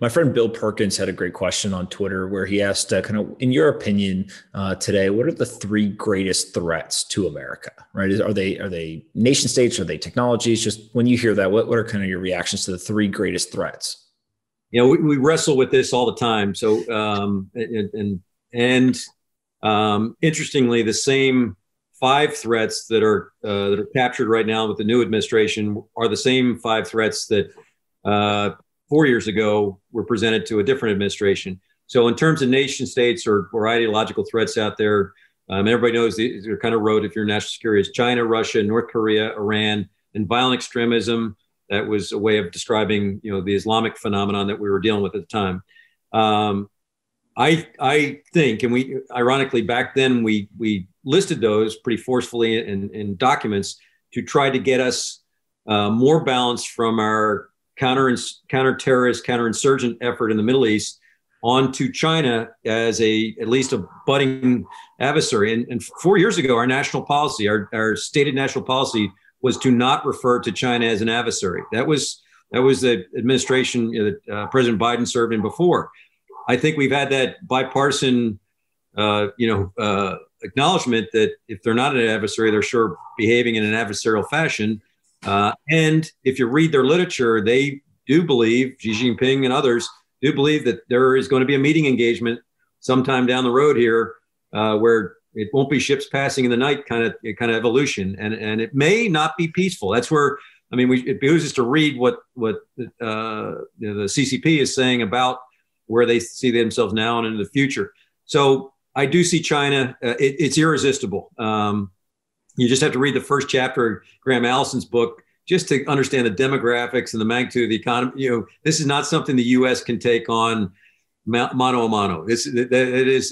My friend Bill Perkins had a great question on Twitter where he asked, kind of, in your opinion, today, what are the three greatest threats to America? Right? Are they nation states? Are they technologies? Just when you hear that, what are kind of your reactions to the three greatest threats? We wrestle with this all the time. So, interestingly, the same five threats that are captured right now with the new administration are the same five threats that 4 years ago were presented to a different administration. So, in terms of nation states or ideological threats out there, everybody knows they're kind of wrote if you're national security is China, Russia, North Korea, Iran, and violent extremism. That was a way of describing, the Islamic phenomenon that we were dealing with at the time. I think, and we ironically back then we listed those pretty forcefully in documents to try to get us more balance from our counter-terrorist, counterinsurgent effort in the Middle East onto China as at least a budding adversary. And 4 years ago, our national policy, our stated national policy was to not refer to China as an adversary. That was the administration that President Biden served in before. I think we've had that bipartisan, acknowledgement that if they're not an adversary, they're sure behaving in an adversarial fashion. And if you read their literature, they do believe, Xi Jinping and others do believe that there is going to be a meeting engagement sometime down the road here where it won't be ships passing in the night kind of evolution, and it may not be peaceful. That's where it behooves us to read what the CCP is saying about where they see themselves now and into the future. So I do see China. It's irresistible. You just have to read the first chapter of Graham Allison's book just to understand the demographics and the magnitude of the economy. This is not something the U.S. can take on mano a mano. It is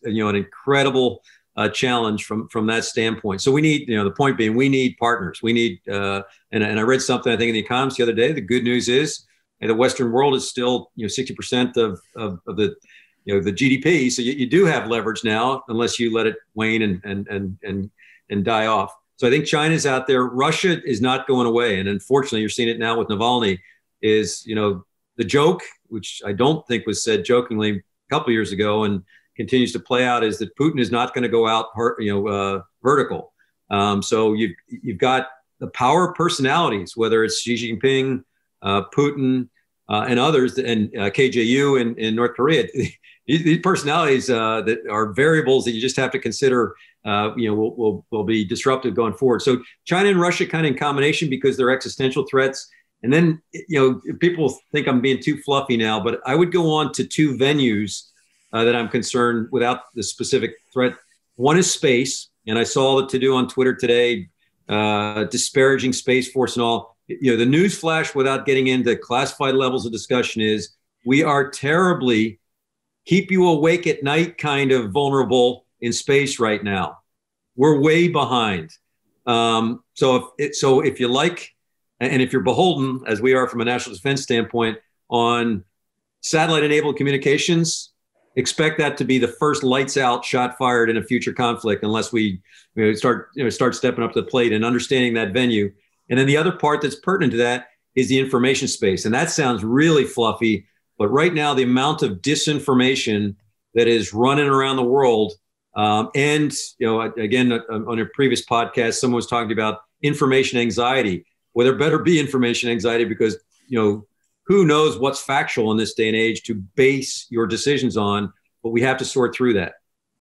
an incredible challenge from that standpoint. So we need, the point being, we need partners. We need, and I read something, I think, in The Economist the other day. The good news is the Western world is still 60% of the the GDP. So you do have leverage now, unless you let it wane and die off. So I think China's out there. Russia is not going away, and unfortunately, you're seeing it now with Navalny. Is the joke, which I don't think was said jokingly a couple of years ago and continues to play out, is that Putin is not going to go out, vertical. So you've got the power of personalities, whether it's Xi Jinping, Putin, and others, and KJU in North Korea. These personalities that are variables that you just have to consider, will be disruptive going forward. So China and Russia kind of in combination because they're existential threats. And then, people think I'm being too fluffy now, but I would go on to two venues that I'm concerned without the specific threat. One is space. And I saw the to-do on Twitter today, disparaging Space Force and all. The news flash, without getting into classified levels of discussion, is we are terribly keep you awake at night kind of vulnerable in space right now. We're way behind. So if you like, and if you're beholden, as we are from a national defense standpoint, on satellite-enabled communications, expect that to be the first lights out shot fired in a future conflict, unless we start stepping up to the plate and understanding that venue. And then the other part that's pertinent to that is the information space. And that sounds really fluffy, but right now the amount of disinformation that is running around the world, and again, on a previous podcast, someone was talking about information anxiety. Well, there better be information anxiety because, who knows what's factual in this day and age to base your decisions on, but we have to sort through that.